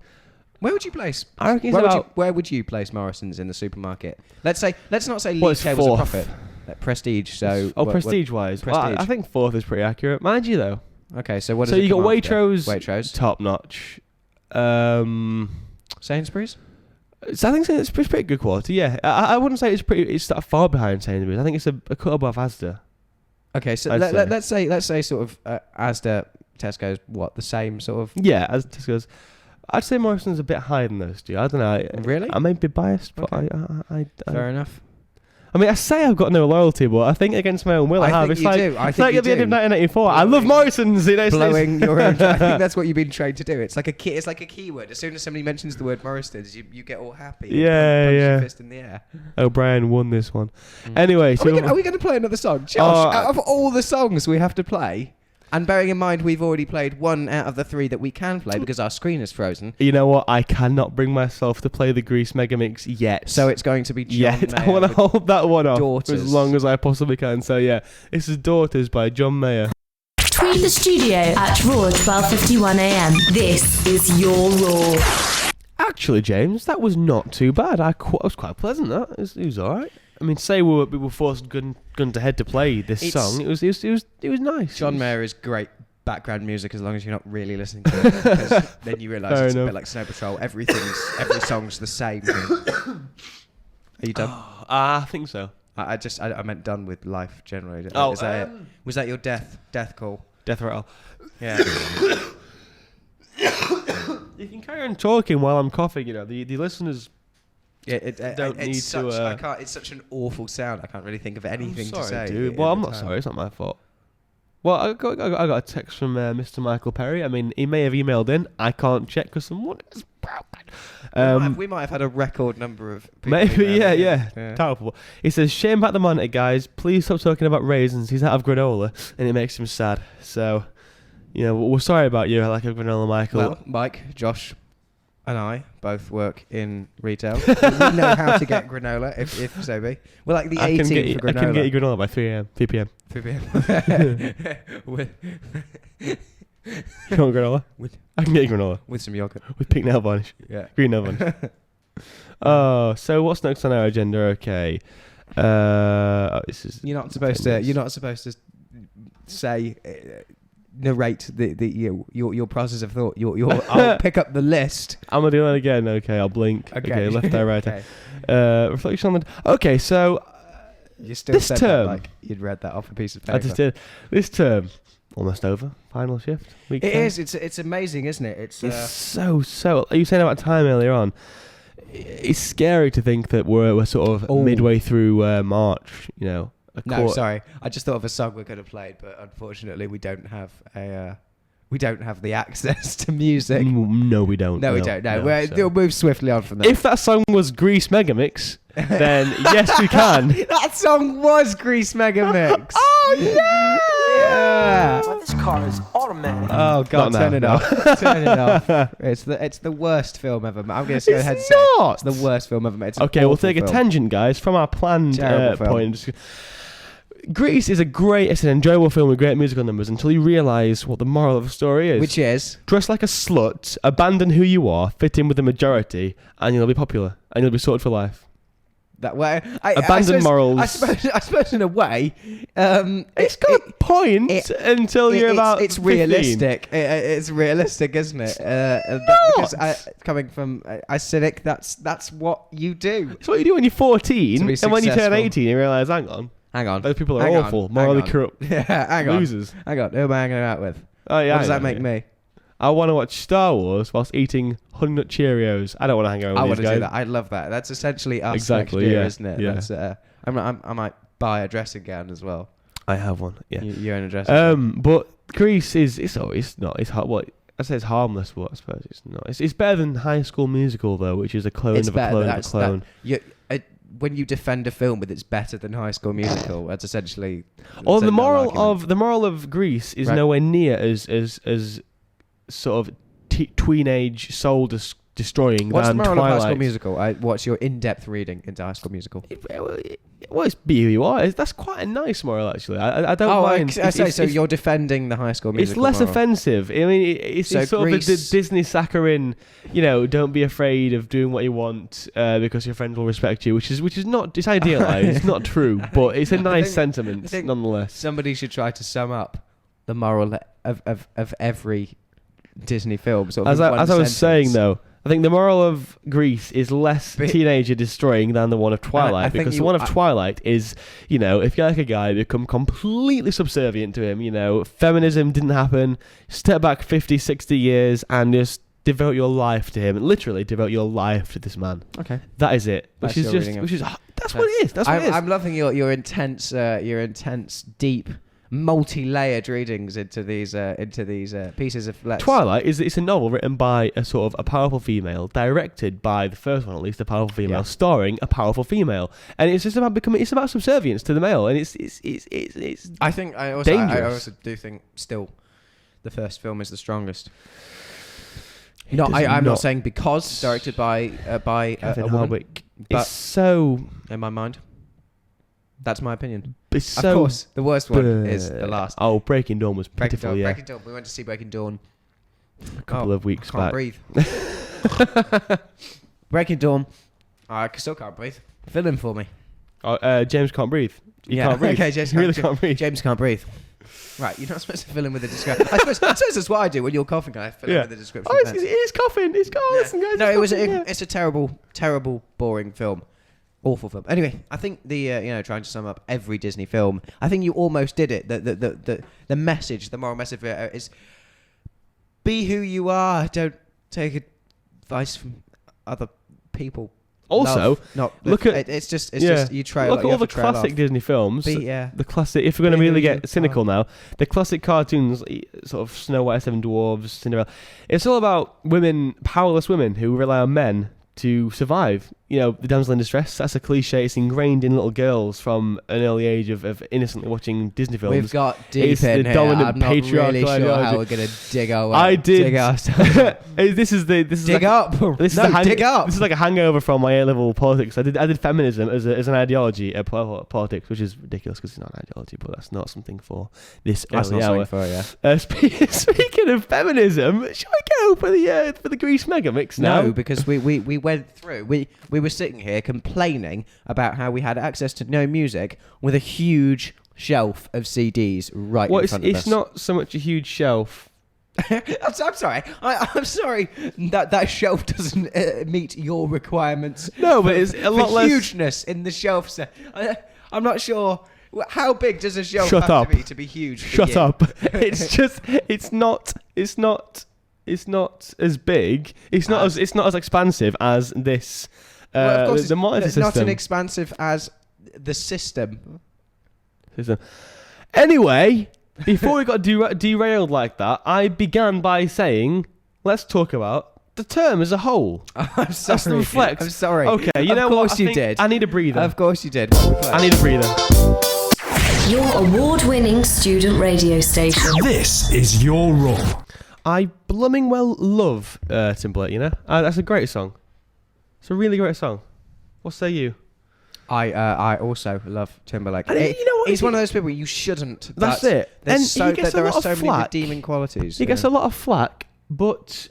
[SPEAKER 2] Where would you place?
[SPEAKER 1] I reckon it's about.
[SPEAKER 2] Where would you place Morrison's in the supermarket? Let's not say
[SPEAKER 1] Well,
[SPEAKER 2] lead
[SPEAKER 1] it's
[SPEAKER 2] tables of
[SPEAKER 1] fourth.
[SPEAKER 2] profit. Prestige. So
[SPEAKER 1] Prestige-wise,
[SPEAKER 2] Prestige.
[SPEAKER 1] I think fourth is pretty accurate. Mind you, though.
[SPEAKER 2] Okay, so what?
[SPEAKER 1] So
[SPEAKER 2] does it
[SPEAKER 1] you got
[SPEAKER 2] come after?
[SPEAKER 1] Waitrose, top notch.
[SPEAKER 2] Sainsbury's.
[SPEAKER 1] So I think it's pretty good quality. Yeah, I wouldn't say it's that far behind Sainsbury's. I think it's a cut above Asda.
[SPEAKER 2] Okay, so
[SPEAKER 1] I'd
[SPEAKER 2] let's say sort of Asda, Tesco's, what, the same sort of.
[SPEAKER 1] Yeah, as Tesco's. I'd say Morrison's a bit higher than those two. I don't know.
[SPEAKER 2] Really?
[SPEAKER 1] I may be biased, but
[SPEAKER 2] Okay.
[SPEAKER 1] I
[SPEAKER 2] Fair enough.
[SPEAKER 1] I mean, I say I've got no loyalty, but I think against my own will I have.
[SPEAKER 2] think
[SPEAKER 1] It's
[SPEAKER 2] you
[SPEAKER 1] like
[SPEAKER 2] do. I
[SPEAKER 1] it's
[SPEAKER 2] think
[SPEAKER 1] like
[SPEAKER 2] you
[SPEAKER 1] at the end of
[SPEAKER 2] do.
[SPEAKER 1] 1984. I love Morrison's. You know,
[SPEAKER 2] Blowing your own. I think that's what you've been trained to do. It's like it's like a keyword. As soon as somebody mentions the word Morrison's, you get all happy. and
[SPEAKER 1] Yeah,
[SPEAKER 2] punch
[SPEAKER 1] yeah.
[SPEAKER 2] your fist in the air.
[SPEAKER 1] O'Brien won this one. Anyway,
[SPEAKER 2] Are we going to play another song, Josh? Out of all the songs we have to play, and bearing in mind we've already played one out of the three that we can play because our screen is frozen.
[SPEAKER 1] you know what? I cannot bring myself to play the Grease Megamix yet.
[SPEAKER 2] So it's going to be John
[SPEAKER 1] Yet
[SPEAKER 2] Mayer
[SPEAKER 1] I want to
[SPEAKER 2] with
[SPEAKER 1] hold that one off for
[SPEAKER 2] Daughters.
[SPEAKER 1] as long as I possibly can. So yeah, this is Daughters by John Mayer.
[SPEAKER 3] Tweet the studio at Raw 12:51 a.m. This is your Raw.
[SPEAKER 1] Actually, James, that was not too bad. It was quite pleasant. That it was all right. I mean, say we were forced gun to head to play this song. It was nice.
[SPEAKER 2] John Mayer is great background music as long as you're not really listening to it, because then you realise
[SPEAKER 1] Fair
[SPEAKER 2] it's a
[SPEAKER 1] enough.
[SPEAKER 2] bit like Snow Patrol. Every song's the same. Are you done?
[SPEAKER 1] I think so.
[SPEAKER 2] I meant done with life generally.
[SPEAKER 1] Oh,
[SPEAKER 2] Is that it? Was that your death call?
[SPEAKER 1] Death rattle.
[SPEAKER 2] Yeah.
[SPEAKER 1] You can carry on talking while I'm coughing. You know, the listeners.
[SPEAKER 2] Yeah,
[SPEAKER 1] Don't need
[SPEAKER 2] it's
[SPEAKER 1] to,
[SPEAKER 2] such, I can't. It's such an awful sound. I can't really think of anything
[SPEAKER 1] I'm sorry,
[SPEAKER 2] to say.
[SPEAKER 1] dude.
[SPEAKER 2] at
[SPEAKER 1] Well, I'm
[SPEAKER 2] the
[SPEAKER 1] not
[SPEAKER 2] time.
[SPEAKER 1] sorry. It's not my fault. Well, I got a text from Mr. Michael Perry. I mean, he may have emailed in. I can't check because someone is broken.
[SPEAKER 2] We might have had a record number of people
[SPEAKER 1] Maybe,
[SPEAKER 2] emailing
[SPEAKER 1] yeah.
[SPEAKER 2] in.
[SPEAKER 1] Terrible. He says, shame about the monitor, guys. Please stop talking about raisins. He's out of granola, and it makes him sad. So, you know, we're sorry about you, like a granola, Michael.
[SPEAKER 2] Well, Mike, Josh, and I both work in retail. We know how to get granola, if so be. We're like the
[SPEAKER 1] I can
[SPEAKER 2] 18 for
[SPEAKER 1] I
[SPEAKER 2] granola.
[SPEAKER 1] can get you granola by 3 p.m.
[SPEAKER 2] 3 p.m.
[SPEAKER 1] You want granola? I can get you granola
[SPEAKER 2] with some yogurt.
[SPEAKER 1] with pink nail varnish,
[SPEAKER 2] Yeah.
[SPEAKER 1] green nail varnish. Oh, so what's next on our agenda? Okay. This is.
[SPEAKER 2] You're not supposed to say narrate your process of thought. I'll pick up the list.
[SPEAKER 1] I'm gonna do that again. Okay, I'll blink. Okay, left eye, right eye.
[SPEAKER 2] Okay.
[SPEAKER 1] Reflection on the. Okay, so
[SPEAKER 2] You still
[SPEAKER 1] This
[SPEAKER 2] said
[SPEAKER 1] term-
[SPEAKER 2] that like you'd read that off a piece of paper.
[SPEAKER 1] I just did this term. almost over. Final shift. Week
[SPEAKER 2] It
[SPEAKER 1] 10.
[SPEAKER 2] is. It's amazing, isn't it? It's
[SPEAKER 1] It's so. Are you saying about time earlier on? It's scary to think that we're sort of midway through March. You know.
[SPEAKER 2] No, sorry. I just thought of a song we could have played, but unfortunately, we don't have the access to music.
[SPEAKER 1] No, we don't.
[SPEAKER 2] No, we don't. No,
[SPEAKER 1] so.
[SPEAKER 2] we'll move swiftly on from that.
[SPEAKER 1] If that song was Grease Megamix, then yes, we can.
[SPEAKER 2] That song was Grease Megamix.
[SPEAKER 1] Oh yeah!
[SPEAKER 2] Yeah.
[SPEAKER 4] Well, this car is automatic.
[SPEAKER 2] Oh god,
[SPEAKER 1] Not
[SPEAKER 2] turn
[SPEAKER 1] now,
[SPEAKER 2] it
[SPEAKER 1] no.
[SPEAKER 2] off. Turn it off. It's the worst film ever made. I'm going to go ahead and say
[SPEAKER 1] not.
[SPEAKER 2] it's the worst film ever made. It's an
[SPEAKER 1] Okay, we'll
[SPEAKER 2] awful
[SPEAKER 1] take a
[SPEAKER 2] film.
[SPEAKER 1] tangent, guys, from our planned
[SPEAKER 2] Terrible film.
[SPEAKER 1] point. Grease is it's an enjoyable film with great musical numbers until you realise what the moral of the story is.
[SPEAKER 2] Which is
[SPEAKER 1] Dress like a slut, abandon who you are, fit in with the majority, and you'll be popular, and you'll be sorted for life.
[SPEAKER 2] that way.
[SPEAKER 1] Abandon morals.
[SPEAKER 2] I suppose in a way,
[SPEAKER 1] It's got a point until you're about
[SPEAKER 2] It's
[SPEAKER 1] 15.
[SPEAKER 2] realistic. It's realistic, isn't it? Because coming from a cynic, that's what you do.
[SPEAKER 1] It's what you do when you're 14,
[SPEAKER 2] To be
[SPEAKER 1] and when you turn
[SPEAKER 2] successful.
[SPEAKER 1] 18, you realise, hang on,
[SPEAKER 2] Hang on.
[SPEAKER 1] those people are
[SPEAKER 2] Hang on,
[SPEAKER 1] awful,
[SPEAKER 2] hang
[SPEAKER 1] morally
[SPEAKER 2] on.
[SPEAKER 1] corrupt
[SPEAKER 2] Yeah, hang on.
[SPEAKER 1] losers.
[SPEAKER 2] Hang on. Who am I hanging out with?
[SPEAKER 1] Oh yeah,
[SPEAKER 2] What does
[SPEAKER 1] I
[SPEAKER 2] that
[SPEAKER 1] know,
[SPEAKER 2] make
[SPEAKER 1] yeah.
[SPEAKER 2] me?
[SPEAKER 1] I want to watch Star Wars whilst eating Honey Nut Cheerios. I don't want to hang around
[SPEAKER 2] I
[SPEAKER 1] with
[SPEAKER 2] want
[SPEAKER 1] these
[SPEAKER 2] to
[SPEAKER 1] guys.
[SPEAKER 2] do that. I love that. That's essentially us
[SPEAKER 1] Exactly,
[SPEAKER 2] next year,
[SPEAKER 1] yeah,
[SPEAKER 2] isn't it?
[SPEAKER 1] yeah.
[SPEAKER 2] That's, I might buy a dressing gown as well.
[SPEAKER 1] I have one. Yeah.
[SPEAKER 2] You own a dressing gown.
[SPEAKER 1] But Grease is it's not it's what I say it's harmless, but I suppose it's not. It's better than High School Musical though, which is a clone
[SPEAKER 2] It's
[SPEAKER 1] of a
[SPEAKER 2] better.
[SPEAKER 1] clone of a
[SPEAKER 2] That's
[SPEAKER 1] clone.
[SPEAKER 2] When you defend a film with it's better than High School Musical, that's essentially.
[SPEAKER 1] Or
[SPEAKER 2] that's
[SPEAKER 1] the
[SPEAKER 2] no
[SPEAKER 1] moral
[SPEAKER 2] argument.
[SPEAKER 1] of the moral of Grease is
[SPEAKER 2] Right.
[SPEAKER 1] nowhere near as sort of tweenage soul destroying
[SPEAKER 2] What's the
[SPEAKER 1] than
[SPEAKER 2] moral of High School
[SPEAKER 1] Twilight.
[SPEAKER 2] Musical? What's your in-depth reading into High School Musical?
[SPEAKER 1] Well, it's be who you are. That's quite a nice moral, actually. I don't mind.
[SPEAKER 2] I say so.
[SPEAKER 1] It's-
[SPEAKER 2] You're defending the High School
[SPEAKER 1] It's
[SPEAKER 2] Musical.
[SPEAKER 1] less
[SPEAKER 2] moral.
[SPEAKER 1] offensive. I mean, it's
[SPEAKER 2] So
[SPEAKER 1] sort
[SPEAKER 2] Grease-
[SPEAKER 1] of a Disney saccharine. Don't be afraid of doing what you want because your friends will respect you, which is not. It's idealized. It's not true, but it's a nice sentiment
[SPEAKER 2] I think
[SPEAKER 1] nonetheless.
[SPEAKER 2] Somebody should try to sum up the moral of every Disney film. Sort of
[SPEAKER 1] As
[SPEAKER 2] in
[SPEAKER 1] I
[SPEAKER 2] one
[SPEAKER 1] was
[SPEAKER 2] sentence.
[SPEAKER 1] saying though, I think the moral of Grease is less
[SPEAKER 2] But-
[SPEAKER 1] teenager destroying than the one of Twilight,
[SPEAKER 2] I think
[SPEAKER 1] because
[SPEAKER 2] you-
[SPEAKER 1] the one of
[SPEAKER 2] I-
[SPEAKER 1] Twilight is, if you like a guy, become completely subservient to him. Feminism didn't happen. Step back 50, 60 years and just devote your life to him. Literally devote your life to this man.
[SPEAKER 2] Okay.
[SPEAKER 1] That is it.
[SPEAKER 2] That's
[SPEAKER 1] Which is
[SPEAKER 2] your
[SPEAKER 1] just,
[SPEAKER 2] reading of-
[SPEAKER 1] which is that's what it is. That's what it is.
[SPEAKER 2] I'm loving your intense, deep, multi-layered readings into these pieces of.
[SPEAKER 1] Twilight it's a novel written by a sort of a powerful female, directed by the first one at least, a powerful female,
[SPEAKER 2] Yeah.
[SPEAKER 1] starring a powerful female, and it's just about it's about subservience to the male, and it's
[SPEAKER 2] I think I
[SPEAKER 1] dangerous.
[SPEAKER 2] also do think still, the first film is the strongest.
[SPEAKER 1] It
[SPEAKER 2] No,
[SPEAKER 1] does
[SPEAKER 2] I'm
[SPEAKER 1] not.
[SPEAKER 2] not saying because directed by a
[SPEAKER 1] Kevin
[SPEAKER 2] woman,
[SPEAKER 1] Hardwick.
[SPEAKER 2] but
[SPEAKER 1] It's so
[SPEAKER 2] in my mind, that's my opinion.
[SPEAKER 1] it's so
[SPEAKER 2] Of course, the worst one is the last.
[SPEAKER 1] Oh, Breaking Dawn was
[SPEAKER 2] Breaking
[SPEAKER 1] pitiful.
[SPEAKER 2] Dawn.
[SPEAKER 1] Yeah,
[SPEAKER 2] Breaking Dawn. We went to see Breaking Dawn.
[SPEAKER 1] a couple of weeks
[SPEAKER 2] Can't
[SPEAKER 1] back.
[SPEAKER 2] breathe. Breaking Dawn. I still can't breathe. Fill in for me.
[SPEAKER 1] James can't breathe. You can't breathe.
[SPEAKER 2] Okay, James
[SPEAKER 1] You really
[SPEAKER 2] can't
[SPEAKER 1] can't breathe.
[SPEAKER 2] James can't breathe. Right, you're not supposed to fill in with a description. I suppose that's what I do when you're coughing. I fill in with a description.
[SPEAKER 1] Oh,
[SPEAKER 2] Thanks.
[SPEAKER 1] he's coughing. He's coughing.
[SPEAKER 2] Yeah.
[SPEAKER 1] Listen, guys.
[SPEAKER 2] No,
[SPEAKER 1] he's coughing, yeah.
[SPEAKER 2] it's a terrible, boring film. Awful film. Anyway, I think trying to sum up every Disney film, I think you almost did it. The message, the moral message is be who you are. Don't take advice from other people.
[SPEAKER 1] Also, look at
[SPEAKER 2] it's just you trail.
[SPEAKER 1] Look at
[SPEAKER 2] you
[SPEAKER 1] all
[SPEAKER 2] have
[SPEAKER 1] the
[SPEAKER 2] to trail
[SPEAKER 1] classic
[SPEAKER 2] off.
[SPEAKER 1] Disney films.
[SPEAKER 2] Yeah.
[SPEAKER 1] The classic. If we're going to
[SPEAKER 2] Be
[SPEAKER 1] really
[SPEAKER 2] who you
[SPEAKER 1] get cynical now, the classic cartoons, sort of Snow White, Seven Dwarfs, Cinderella. It's all about women, powerless women who rely on men to survive. The damsel in distress. That's a cliche. It's ingrained in little girls from an early age of innocently watching Disney films.
[SPEAKER 2] We've got deep
[SPEAKER 1] It's
[SPEAKER 2] in
[SPEAKER 1] the
[SPEAKER 2] here.
[SPEAKER 1] dominant
[SPEAKER 2] I'm not
[SPEAKER 1] patriarchal
[SPEAKER 2] really sure
[SPEAKER 1] ideology.
[SPEAKER 2] how we're gonna dig our way.
[SPEAKER 1] I did.
[SPEAKER 2] dig our
[SPEAKER 1] This is
[SPEAKER 2] dig
[SPEAKER 1] like,
[SPEAKER 2] up.
[SPEAKER 1] This is
[SPEAKER 2] No, dig up.
[SPEAKER 1] This is like a hangover from my A-level politics. I did feminism as an ideology at politics, which is ridiculous because it's not an ideology, but that's not something for this
[SPEAKER 2] That's
[SPEAKER 1] early
[SPEAKER 2] not
[SPEAKER 1] hour.
[SPEAKER 2] something for yeah.
[SPEAKER 1] Speaking of feminism, shall I go for the Grease mega mix now?
[SPEAKER 2] No, because we went through. We were sitting here complaining about how we had access to no music with a huge shelf of CDs right in front of us.
[SPEAKER 1] It's not so much a huge shelf.
[SPEAKER 2] I'm sorry. I'm sorry that shelf doesn't meet your requirements.
[SPEAKER 1] No, but it's a lot
[SPEAKER 2] for
[SPEAKER 1] less.
[SPEAKER 2] hugeness in the shelf set. I'm not sure How big does a show
[SPEAKER 1] Shut
[SPEAKER 2] have
[SPEAKER 1] up.
[SPEAKER 2] to be huge? For
[SPEAKER 1] Shut
[SPEAKER 2] you?
[SPEAKER 1] up. It's not as big. It's not as expansive as this.
[SPEAKER 2] Well, of course,
[SPEAKER 1] The monitor
[SPEAKER 2] it's not
[SPEAKER 1] system.
[SPEAKER 2] as expansive as the system.
[SPEAKER 1] Anyway, before we got derailed like that, I began by saying, let's talk about the term as a whole.
[SPEAKER 2] I'm sorry.
[SPEAKER 1] Let's reflect.
[SPEAKER 2] I'm sorry.
[SPEAKER 1] Okay, you know
[SPEAKER 2] what?
[SPEAKER 1] what?
[SPEAKER 2] Of course you did.
[SPEAKER 1] I need a breather.
[SPEAKER 2] Of course you did.
[SPEAKER 1] I need a breather.
[SPEAKER 3] Your award-winning student radio station.
[SPEAKER 5] This is your role.
[SPEAKER 1] I blooming well love Timberlake, you know? That's a great song. It's a really great song. What say you?
[SPEAKER 2] I also love Timberlake.
[SPEAKER 1] And you know what?
[SPEAKER 2] He's one of those people you shouldn't.
[SPEAKER 1] That's it.
[SPEAKER 2] There's
[SPEAKER 1] And
[SPEAKER 2] so,
[SPEAKER 1] he gets
[SPEAKER 2] there
[SPEAKER 1] a
[SPEAKER 2] are
[SPEAKER 1] lot of
[SPEAKER 2] so many
[SPEAKER 1] flack.
[SPEAKER 2] redeeming qualities.
[SPEAKER 1] He gets a lot of flack, but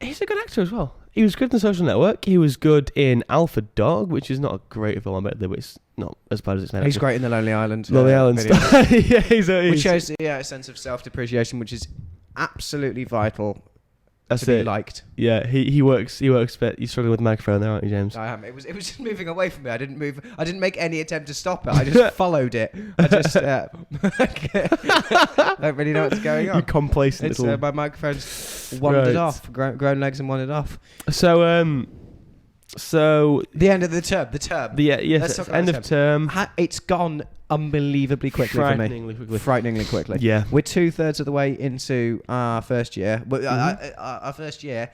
[SPEAKER 1] he's a good actor as well. He was good in The Social Network. He was good in Alpha Dog, which is not a great film, but it's not as bad as it's made.
[SPEAKER 2] He's great in The Lonely Island.
[SPEAKER 1] Lonely Island
[SPEAKER 2] video.
[SPEAKER 1] stuff. Yeah, he's
[SPEAKER 2] Which shows a sense of self-depreciation, which is absolutely vital
[SPEAKER 1] that's
[SPEAKER 2] to be
[SPEAKER 1] it.
[SPEAKER 2] liked.
[SPEAKER 1] Yeah, he works, but you're struggling with the microphone there, aren't you, James?
[SPEAKER 2] I am. It was just moving away from me. I didn't move. I didn't make any attempt to stop it. I just followed it. I just don't really know what's going on.
[SPEAKER 1] You complacent
[SPEAKER 2] It's
[SPEAKER 1] little...
[SPEAKER 2] my microphone's wandered
[SPEAKER 1] Right.
[SPEAKER 2] off. Grown legs and wandered off.
[SPEAKER 1] So
[SPEAKER 2] The end of the term. The term.
[SPEAKER 1] yes,
[SPEAKER 2] Let's
[SPEAKER 1] it's
[SPEAKER 2] talk about
[SPEAKER 1] end
[SPEAKER 2] the
[SPEAKER 1] of term.
[SPEAKER 2] It's gone unbelievably quickly for me.
[SPEAKER 1] Frighteningly quickly.
[SPEAKER 2] Frighteningly quickly.
[SPEAKER 1] Yeah.
[SPEAKER 2] We're 2/3 of the way into our first year. But our first year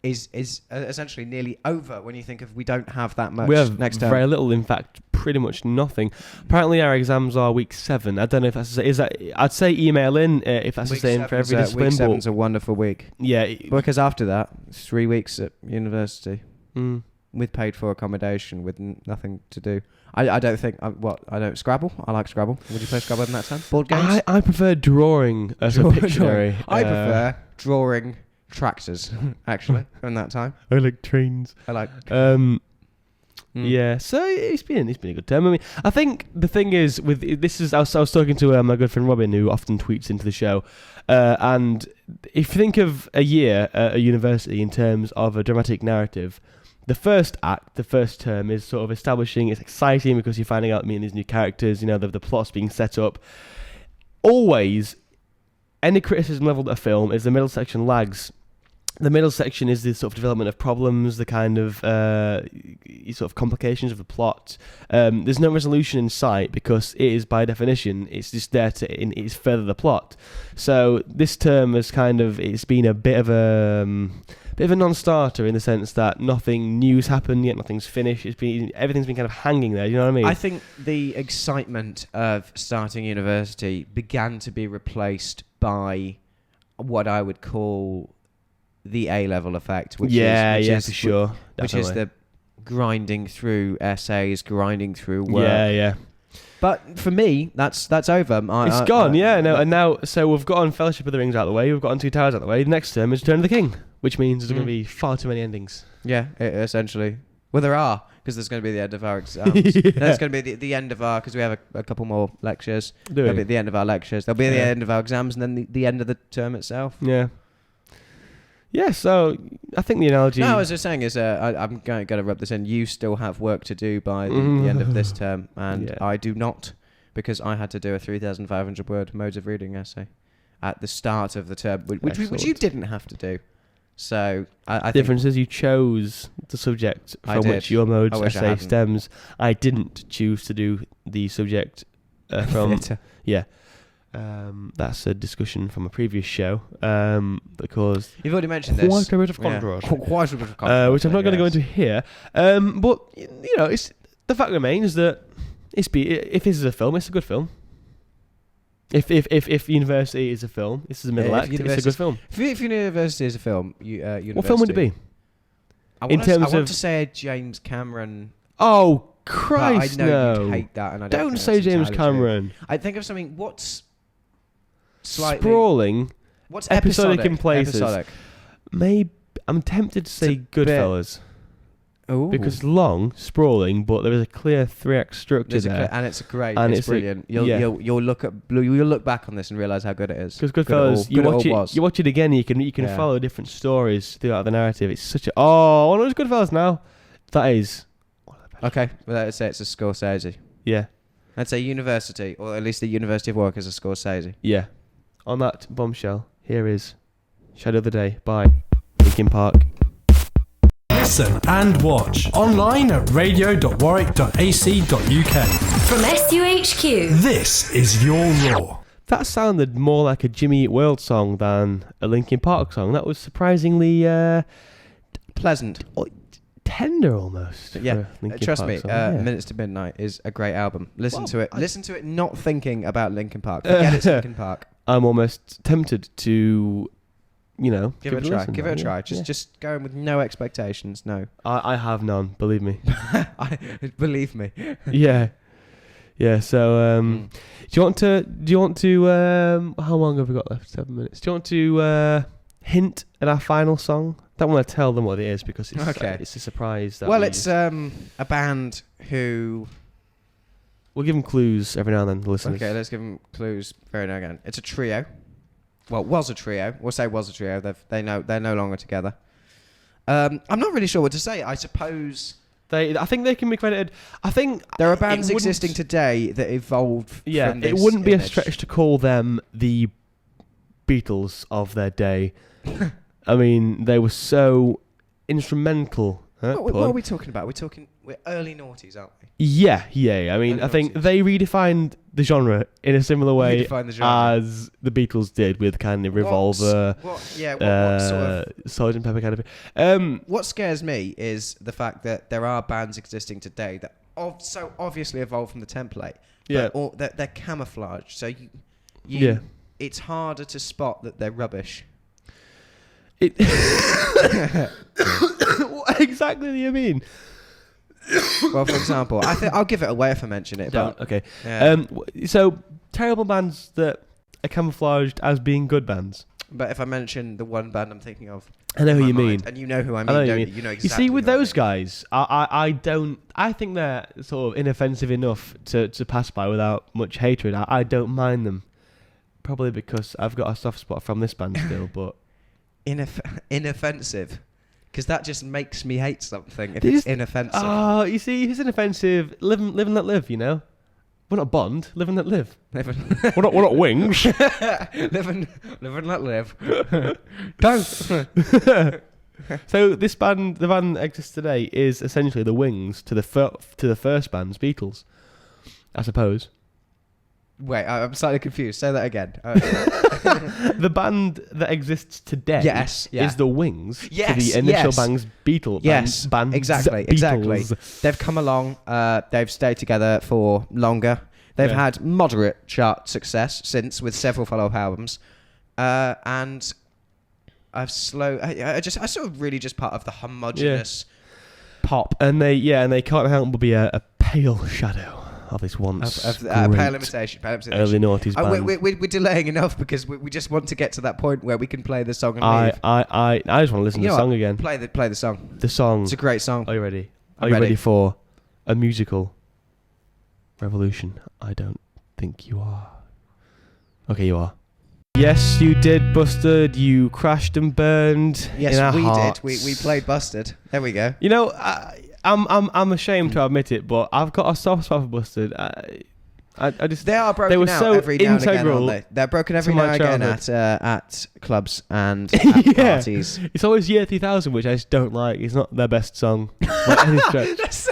[SPEAKER 2] is essentially nearly over when you think of we don't have that much
[SPEAKER 1] We have
[SPEAKER 2] next term.
[SPEAKER 1] very little, in fact, pretty much nothing. Apparently, our exams are week 7. I don't know if that's is that. I'd say email in if that's the same for every discipline.
[SPEAKER 2] Week
[SPEAKER 1] But
[SPEAKER 2] 7's a wonderful week.
[SPEAKER 1] yeah,
[SPEAKER 2] Because after that, it's 3 weeks at university
[SPEAKER 1] mm.
[SPEAKER 2] with paid for accommodation with nothing to do. I don't think I don't Scrabble. I like Scrabble. Would you play Scrabble in that time? Board games.
[SPEAKER 1] I prefer drawing as a Pictionary.
[SPEAKER 2] I prefer drawing tractors. Actually, in that time,
[SPEAKER 1] I like trains.
[SPEAKER 2] I like.
[SPEAKER 1] Yeah, so it's been a good term. I mean, I think the thing is with this is I was talking to my good friend Robin, who often tweets into the show, and if you think of a year at a university in terms of a dramatic narrative, the first act, the first term, is sort of establishing. It's exciting because you're finding out meeting these new characters. You know, the plot's being set up. Always, any criticism leveled at a film is the middle section lags. The middle section is the sort of development of problems, the kind of sort of complications of the plot. There's no resolution in sight because it is, by definition, it's just there to further the plot. So this term has it's been a bit of a non-starter in the sense that nothing new's happened yet, nothing's finished. Everything's been kind of hanging there. You know what I mean?
[SPEAKER 2] I think the excitement of starting university began to be replaced by what I would call the A-level effect, which is
[SPEAKER 1] for sure,
[SPEAKER 2] which is the grinding through essays, grinding through work.
[SPEAKER 1] Yeah.
[SPEAKER 2] But for me, that's over.
[SPEAKER 1] It's gone. And now so we've got on Fellowship of the Rings out of the way. We've got on Two Towers out of the way. The next term is Return of the King, which means there's going to be far too many endings.
[SPEAKER 2] Yeah, essentially. Well, there are, because there's going to be the end of our exams.
[SPEAKER 1] Yeah.
[SPEAKER 2] There's going to be the end of our, because we have a couple more lectures.
[SPEAKER 1] Do
[SPEAKER 2] There'll
[SPEAKER 1] we?
[SPEAKER 2] be the end of our lectures. There'll be the end of our exams, and then the end of the term itself.
[SPEAKER 1] Yeah. Yeah, so I think the analogy...
[SPEAKER 2] No, as I was saying is, I'm going to rub this in. You still have work to do by the end of this term, and I do not, because I had to do a 3,500 word modes of reading essay at the start of the term, which you didn't have to do. So I think
[SPEAKER 1] difference is you chose the subject from which your modes essay stems. I didn't choose to do the subject from... Yeah. That's a discussion from a previous show because
[SPEAKER 2] you've already mentioned this.
[SPEAKER 1] Quite a bit of controversy.
[SPEAKER 2] Quite a bit of controversy,
[SPEAKER 1] which I'm not going to go into here. But you know, it's the fact remains that if this is a film, it's a good film. If University is a film, this is a middle act. It's a good film.
[SPEAKER 2] If University is a film, University.
[SPEAKER 1] What film would it be?
[SPEAKER 2] I want to say a James Cameron.
[SPEAKER 1] Oh Christ,
[SPEAKER 2] I know
[SPEAKER 1] no!
[SPEAKER 2] You'd hate that, and I
[SPEAKER 1] don't say James Cameron.
[SPEAKER 2] I think of something. What's slightly
[SPEAKER 1] sprawling?
[SPEAKER 2] What's
[SPEAKER 1] episodic in places?
[SPEAKER 2] Episodic.
[SPEAKER 1] Maybe I'm tempted to say Goodfellas.
[SPEAKER 2] Ooh.
[SPEAKER 1] Because long, sprawling, but there is a clear 3-act structure there,
[SPEAKER 2] and it's great.
[SPEAKER 1] And
[SPEAKER 2] it's brilliant. You'll look back on this and realize how good it is.
[SPEAKER 1] Because Goodfellas, you watch it again, you can follow different stories throughout the narrative. It's such a one of those Goodfellas now. That is
[SPEAKER 2] okay. Well, let's say it's a Scorsese.
[SPEAKER 1] Yeah.
[SPEAKER 2] I'd say university, or at least the University of Warwick as a Scorsese.
[SPEAKER 1] Yeah. On that bombshell, here is Shadow of the Day by Linkin Park.
[SPEAKER 5] Listen and watch online at radio.warwick.ac.uk.
[SPEAKER 3] From SUHQ.
[SPEAKER 5] This is Your Raw.
[SPEAKER 1] That sounded more like a Jimmy Eat World song than a Linkin Park song. That was surprisingly
[SPEAKER 2] Pleasant.
[SPEAKER 1] tender almost. for
[SPEAKER 2] Yeah,
[SPEAKER 1] a Linkin
[SPEAKER 2] trust
[SPEAKER 1] Park
[SPEAKER 2] me,
[SPEAKER 1] song. Yeah.
[SPEAKER 2] Minutes to Midnight is a great album. Listen
[SPEAKER 1] Well,
[SPEAKER 2] to it.
[SPEAKER 1] I-
[SPEAKER 2] Listen to it not thinking about Linkin Park. Forget it's Linkin Park.
[SPEAKER 1] I'm almost tempted to,
[SPEAKER 2] Give it a try.
[SPEAKER 1] listen
[SPEAKER 2] Give
[SPEAKER 1] now,
[SPEAKER 2] it a
[SPEAKER 1] yeah.
[SPEAKER 2] try.
[SPEAKER 1] Yeah.
[SPEAKER 2] Just go in with no expectations. No.
[SPEAKER 1] I have none, believe me.
[SPEAKER 2] Believe me.
[SPEAKER 1] Yeah. Yeah, so do you want to how long have we got left? 7 minutes. Do you want to hint at our final song? Don't want to tell them what it is because it's
[SPEAKER 2] Okay.
[SPEAKER 1] it's a surprise. That
[SPEAKER 2] Well,
[SPEAKER 1] we
[SPEAKER 2] it's
[SPEAKER 1] just-
[SPEAKER 2] a band who.
[SPEAKER 1] we'll give them clues every now and then, the listeners.
[SPEAKER 2] Okay, let's give them clues very now and again. It's a trio. Well, was a trio. We'll say was a trio. They're no longer together. I'm not really sure what to say. I suppose
[SPEAKER 1] I think they can be credited. I think
[SPEAKER 2] there are
[SPEAKER 1] it
[SPEAKER 2] bands
[SPEAKER 1] wouldn't-
[SPEAKER 2] existing today that evolved.
[SPEAKER 1] Yeah,
[SPEAKER 2] from
[SPEAKER 1] it
[SPEAKER 2] this
[SPEAKER 1] wouldn't be a
[SPEAKER 2] image.
[SPEAKER 1] stretch to call them the Beatles of their day. I mean, they were so instrumental.
[SPEAKER 2] What are we talking about? We're early noughties, aren't we?
[SPEAKER 1] Yeah. I mean,
[SPEAKER 2] Early
[SPEAKER 1] I think
[SPEAKER 2] 90s.
[SPEAKER 1] they redefined the genre in a similar way
[SPEAKER 2] Redefined the genre.
[SPEAKER 1] as the Beatles did with kind of Revolver,
[SPEAKER 2] What sort of?
[SPEAKER 1] Sgt. Pepper kind of.
[SPEAKER 2] What scares me is the fact that there are bands existing today that so obviously evolved from the template.
[SPEAKER 1] Yeah.
[SPEAKER 2] Or they're camouflaged, so you
[SPEAKER 1] Yeah.
[SPEAKER 2] it's harder to spot that they're rubbish.
[SPEAKER 1] What exactly do you mean?
[SPEAKER 2] Well, for example, I'll give it away if I mention it.
[SPEAKER 1] Don't.
[SPEAKER 2] But,
[SPEAKER 1] Okay.
[SPEAKER 2] yeah.
[SPEAKER 1] So terrible bands that are camouflaged as being good bands.
[SPEAKER 2] But if I mention the one band I'm thinking of,
[SPEAKER 1] I know
[SPEAKER 2] in
[SPEAKER 1] who
[SPEAKER 2] my
[SPEAKER 1] you
[SPEAKER 2] mind,
[SPEAKER 1] mean.
[SPEAKER 2] and you know who I
[SPEAKER 1] I
[SPEAKER 2] mean,
[SPEAKER 1] know
[SPEAKER 2] don't
[SPEAKER 1] you
[SPEAKER 2] you?
[SPEAKER 1] mean.
[SPEAKER 2] You know
[SPEAKER 1] You
[SPEAKER 2] exactly.
[SPEAKER 1] see, with
[SPEAKER 2] who I
[SPEAKER 1] those
[SPEAKER 2] mean.
[SPEAKER 1] guys, I don't. I think they're sort of inoffensive enough to pass by without much hatred. I don't mind them. Probably because I've got a soft spot from this band still, but
[SPEAKER 2] Inoffensive, because that just makes me hate something if
[SPEAKER 1] These-
[SPEAKER 2] it's inoffensive.
[SPEAKER 1] oh, you see, if it's inoffensive, live and let live. You know, we're not Bond. Live and let live.
[SPEAKER 2] Live and
[SPEAKER 1] We're not Wings.
[SPEAKER 2] live and let live. Don't.
[SPEAKER 1] So this band, the band that exists today, is essentially the Wings to the first band's Beatles, I suppose.
[SPEAKER 2] Wait, I'm slightly confused. Say that again.
[SPEAKER 1] The band that exists today
[SPEAKER 2] Yes, yeah.
[SPEAKER 1] is the Wings
[SPEAKER 2] Yes,
[SPEAKER 1] to the initial
[SPEAKER 2] yes.
[SPEAKER 1] band's Beatles.
[SPEAKER 2] Yes,
[SPEAKER 1] band's
[SPEAKER 2] exactly.
[SPEAKER 1] Beatles.
[SPEAKER 2] They've come along. They've stayed together for longer. They've
[SPEAKER 1] Yeah.
[SPEAKER 2] had moderate chart success since, with several follow-up albums, and I sort of really just part of the homogenous pop
[SPEAKER 1] And they can't help but be a pale shadow of this once
[SPEAKER 2] of
[SPEAKER 1] great
[SPEAKER 2] Pale Imitation.
[SPEAKER 1] early noughties band.
[SPEAKER 2] We're delaying enough because we just want to get to that point where we can play the song and
[SPEAKER 1] I
[SPEAKER 2] leave.
[SPEAKER 1] just want to listen
[SPEAKER 2] You
[SPEAKER 1] to
[SPEAKER 2] know
[SPEAKER 1] the song
[SPEAKER 2] what?
[SPEAKER 1] again.
[SPEAKER 2] Play the song.
[SPEAKER 1] The song.
[SPEAKER 2] It's a great song.
[SPEAKER 1] Are you ready?
[SPEAKER 2] I'm
[SPEAKER 1] Are you
[SPEAKER 2] ready.
[SPEAKER 1] ready for a musical revolution? I don't think you are. Okay, you are. Yes, you did, Busted. You crashed and burned in
[SPEAKER 2] Yes,
[SPEAKER 1] our
[SPEAKER 2] we
[SPEAKER 1] hearts.
[SPEAKER 2] did. We played Busted. There we go.
[SPEAKER 1] You know, I'm ashamed to admit it, but I've got a soft spot for Busted. I just
[SPEAKER 2] They are broken
[SPEAKER 1] They were
[SPEAKER 2] out
[SPEAKER 1] so
[SPEAKER 2] every now and again,
[SPEAKER 1] integral
[SPEAKER 2] aren't they? They're broken every
[SPEAKER 1] to
[SPEAKER 2] now
[SPEAKER 1] my
[SPEAKER 2] and again
[SPEAKER 1] childhood.
[SPEAKER 2] at clubs and at
[SPEAKER 1] Yeah.
[SPEAKER 2] parties.
[SPEAKER 1] It's always Year 3000, which I just don't like. It's not their best song by any stretch.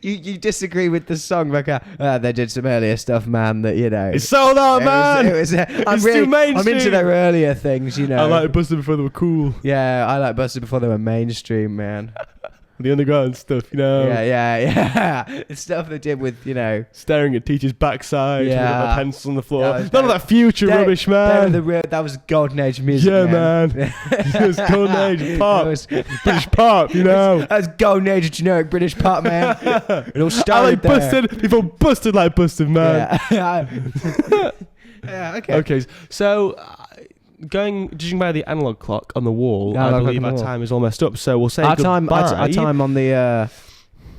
[SPEAKER 2] You disagree with the song, like they did some earlier stuff, man. That you know,
[SPEAKER 1] It's sold out, man.
[SPEAKER 2] It was, I'm
[SPEAKER 1] It's too
[SPEAKER 2] I'm into
[SPEAKER 1] mainstream.
[SPEAKER 2] their earlier things, you know.
[SPEAKER 1] I like Busted before they were cool.
[SPEAKER 2] Yeah, I like Busted before they were mainstream, man.
[SPEAKER 1] The underground stuff, you know.
[SPEAKER 2] Yeah. The stuff they did with, you know.
[SPEAKER 1] Staring at teacher's backside with
[SPEAKER 2] Yeah.
[SPEAKER 1] my pencils on the floor.
[SPEAKER 2] That was
[SPEAKER 1] None of that future
[SPEAKER 2] They-
[SPEAKER 1] rubbish,
[SPEAKER 2] they were
[SPEAKER 1] man.
[SPEAKER 2] that was golden age music.
[SPEAKER 1] Yeah, man. It was golden age pop.
[SPEAKER 2] That was-
[SPEAKER 1] British pop, you know.
[SPEAKER 2] That's golden age of generic British pop, man. It all
[SPEAKER 1] I
[SPEAKER 2] started
[SPEAKER 1] like
[SPEAKER 2] there.
[SPEAKER 1] Busted. People busted like Busted, man.
[SPEAKER 2] Yeah. Yeah. Okay.
[SPEAKER 1] Okay, so judging by the analog clock on the wall, I
[SPEAKER 2] Analog
[SPEAKER 1] believe
[SPEAKER 2] clock on
[SPEAKER 1] our
[SPEAKER 2] the wall.
[SPEAKER 1] time is almost up. So we'll say
[SPEAKER 2] Our
[SPEAKER 1] goodbye.
[SPEAKER 2] time on the.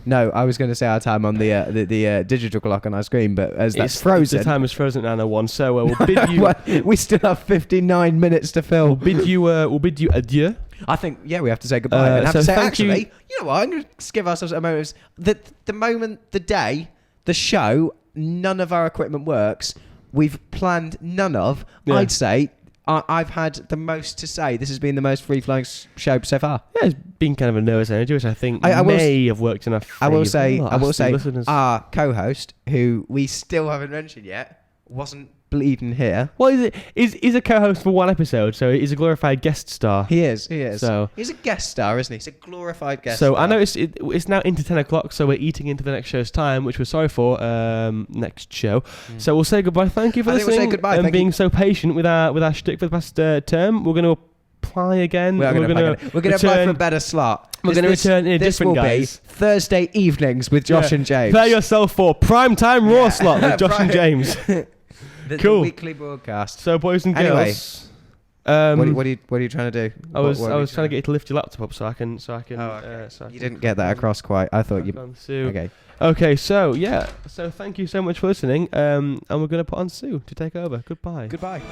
[SPEAKER 2] No, I was going to say our time on the digital clock on our screen, but as that's frozen,
[SPEAKER 1] The time is frozen at 9:01. So we'll bid you.
[SPEAKER 2] Well, we still have 59 minutes to fill.
[SPEAKER 1] We'll bid you adieu.
[SPEAKER 2] I think, we have to say goodbye. And have
[SPEAKER 1] so
[SPEAKER 2] to say,
[SPEAKER 1] thank
[SPEAKER 2] actually,
[SPEAKER 1] you.
[SPEAKER 2] you know what? I'm going to give ourselves a moment. The moment, the day the show, none of our equipment works. We've planned none of.
[SPEAKER 1] Yeah.
[SPEAKER 2] I'd say I've had the most to say. This has been the most free-flowing show so far.
[SPEAKER 1] Yeah, it's been kind of a nervous energy, which I think
[SPEAKER 2] I will
[SPEAKER 1] may have worked in our favour.
[SPEAKER 2] I will say,
[SPEAKER 1] listeners.
[SPEAKER 2] our co-host, who we still haven't mentioned yet, wasn't bleeding here.
[SPEAKER 1] What is it? He's a co-host for one episode, so he's a glorified guest star.
[SPEAKER 2] He is.
[SPEAKER 1] So
[SPEAKER 2] He's a guest star, isn't he? He's a glorified guest
[SPEAKER 1] So
[SPEAKER 2] star.
[SPEAKER 1] I noticed it's now into 10 o'clock, so we're eating into the next show's time, which we're sorry for, next show. So we'll say goodbye. Thank you for
[SPEAKER 2] I think we'll
[SPEAKER 1] listening
[SPEAKER 2] say goodbye.
[SPEAKER 1] and
[SPEAKER 2] Thank
[SPEAKER 1] being
[SPEAKER 2] you.
[SPEAKER 1] so patient with our shtick for the past term. We're going to apply again.
[SPEAKER 2] We're going to apply for a better slot.
[SPEAKER 1] We're going to return in a
[SPEAKER 2] This
[SPEAKER 1] different
[SPEAKER 2] will
[SPEAKER 1] guise.
[SPEAKER 2] be Thursday evenings with Josh and James.
[SPEAKER 1] Prepare yourself for primetime Raw slot with Josh and James.
[SPEAKER 2] The
[SPEAKER 1] Cool.
[SPEAKER 2] weekly broadcast.
[SPEAKER 1] So, boys and
[SPEAKER 2] Anyway,
[SPEAKER 1] girls,
[SPEAKER 2] what are you trying to do?
[SPEAKER 1] I was
[SPEAKER 2] What are you
[SPEAKER 1] trying to get you to lift your laptop up so I can.
[SPEAKER 2] Oh, okay.
[SPEAKER 1] So I
[SPEAKER 2] You
[SPEAKER 1] can
[SPEAKER 2] didn't get that across quite. I thought you.
[SPEAKER 1] crack on Sue.
[SPEAKER 2] Okay.
[SPEAKER 1] Okay, so yeah, so thank you so much for listening, and we're going to put on Sue to take over. Goodbye.
[SPEAKER 2] Goodbye.